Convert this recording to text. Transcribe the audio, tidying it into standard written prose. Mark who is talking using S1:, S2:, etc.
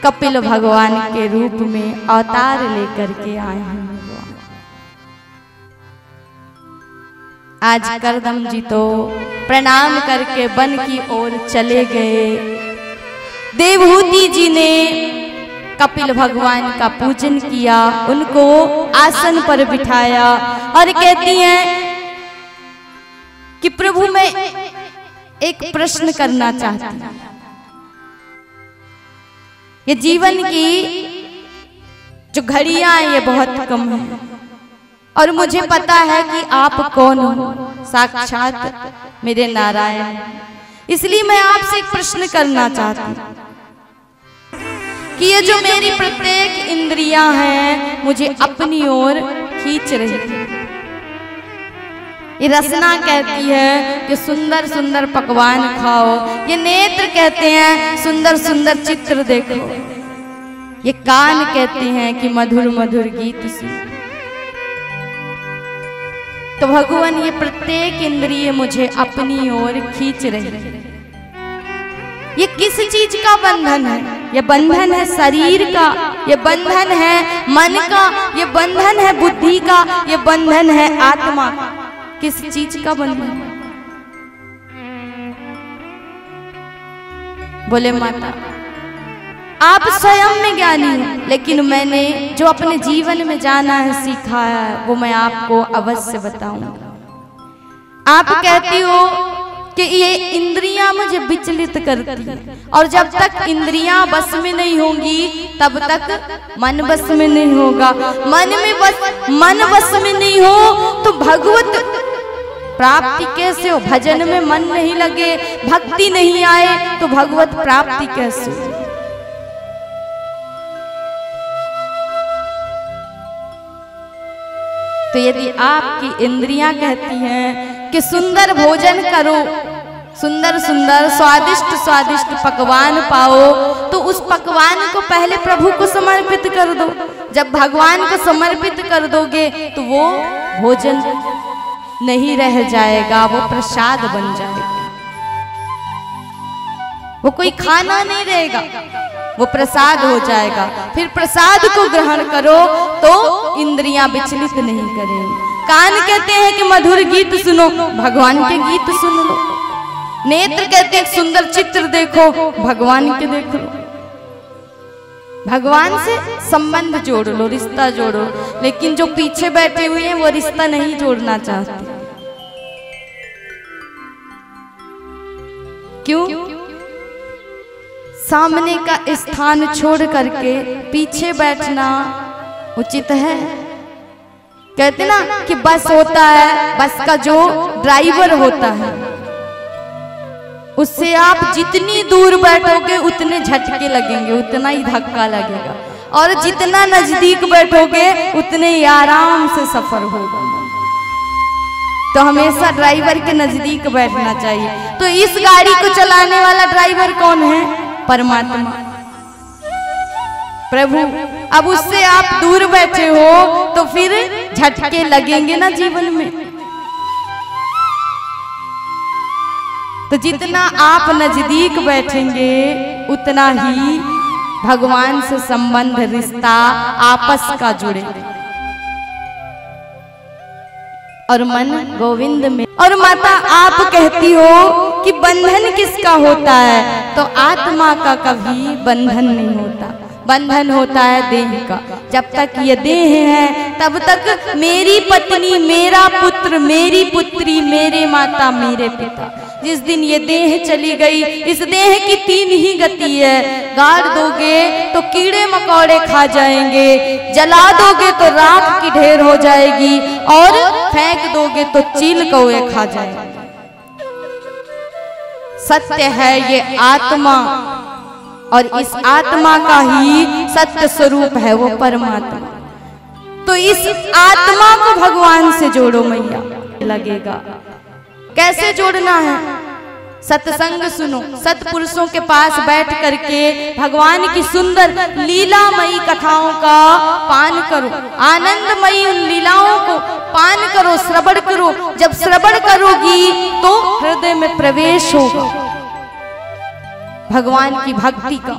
S1: कपिल भगवान के रूप में अवतार लेकर के आए हैं। आज करदम जी तो प्रणाम करके वन की ओर चले गए। देवहूति जी ने कपिल भगवान का पूजन किया, उनको आसन पर बिठाया और कहती हैं कि प्रभु मैं एक प्रश्न करना चाहती हूं। ये जीवन की जो घड़ियां ये बहुत कम है और मुझे पता है कि आप कौन हो, साक्षात मेरे नारायण। इसलिए मैं आपसे एक प्रश्न करना चाहती हूं कि ये जो मेरी प्रत्येक इंद्रियां हैं मुझे अपनी ओर खींच रही थी। ये रसना कहती है कि सुंदर सुंदर पकवान खाओ, ये नेत्र कहते हैं सुंदर सुंदर चित्र देखो, ये कान कहते हैं कि मधुर मधुर गीत सुनो। तो भगवान ये प्रत्येक इंद्रिय मुझे अपनी ओर खींच रही है। ये किस चीज का बंधन है? ये बंधन है शरीर का, ये बंधन है मन का, ये बंधन है बुद्धि का, ये बंधन है आत्मा का। किस चीज का बंधन? बोले माता आप स्वयं में ज्ञानी हो, लेकिन मैंने जो अपने जीवन में जाना है सीखा है वो मैं आपको अवश्य बताऊंगा। आप कहती हो कि ये इंद्रियां मुझे विचलित करती हैं और जब तक इंद्रियां बस में नहीं होंगी तब तक मन बस में नहीं होगा। मन बस में नहीं हो तो भगवत प्राप्ति कैसे हो? भजन में मन नहीं लगे, भक्ति नहीं आए तो भगवत प्राप्ति कैसे हो? तो यदि आपकी इंद्रियां कहती हैं कि सुंदर भोजन करो, सुंदर सुंदर स्वादिष्ट स्वादिष्ट पकवान पाओ, तो उस पकवान को पहले प्रभु को समर्पित कर दो। जब भगवान को समर्पित कर दोगे तो वो भोजन नहीं रह जाएगा, वो प्रसाद बन जाएगा। वो कोई खाना नहीं रहेगा, वो प्रसाद हो जाएगा। फिर प्रसाद को ग्रहण करो तो इंद्रियां विचलित नहीं करेंगी। कान कहते हैं कि मधुर गीत सुनो, भगवान के गीत सुन लो। नेत्र कहते हैं सुंदर चित्र देखो, भगवान के देख लो। भगवान से संबंध जोड़ लो, रिश्ता जोड़ो। लेकिन जो पीछे बैठे हुए हैं वो रिश्ता नहीं जोड़ना चाहते। क्यों? सामने का स्थान छोड़ करके पीछे बैठना उचित है? कहते ना कि बस होता है, बस का जो ड्राइवर होता है उससे आप जितनी दूर बैठोगे उतने झटके लगेंगे, उतना ही धक्का लगेगा, और जितना नजदीक बैठोगे उतने ही आराम से सफर होगा। तो हमेशा ड्राइवर के नजदीक बैठना चाहिए। तो इस गाड़ी को चलाने वाला ड्राइवर कौन है? परमात्मा, प्रभु। अब उससे आप दूर बैठे हो तो फिर झटके लगेंगे ना जीवन में। तो जितना आप नजदीक बैठेंगे उतना ही भगवान से संबंध, रिश्ता आपस का जुड़े और मन गोविंद में। और माता आप कहती हो कि बंधन किसका होता है? तो आत्मा का कभी बंधन नहीं होता, बंधन होता है देह का। जब तक ये देह है तब तक मेरी पत्नी, मेरा पुत्र, मेरी पुत्री, मेरे माता, मेरे पिता। जिस दिन ये देह चली गई, इस देह की तीन ही गति है। गाड़ दोगे तो कीड़े मकोड़े खा जाएंगे, जला दोगे तो राख की ढेर हो जाएगी, और फेंक दोगे तो चील कौवे खा जाएंगे। सत्य है ये आत्मा, और इस आत्मा का ही सत्य स्वरूप है वो परमात्मा। तो इस आत्मा को भगवान से जोड़ो मैया, लगेगा। कैसे जोड़ना है? सत्संग सुनो, सत्पुरुषों के पास बैठ करके भगवान की सुंदर लीलामयी कथाओं का पान करो, आनंदमयी उन लीलाओं को पान करो, श्रवण करो। जब श्रवण करोगी तो हृदय में प्रवेश होगा भगवान की भक्ति का।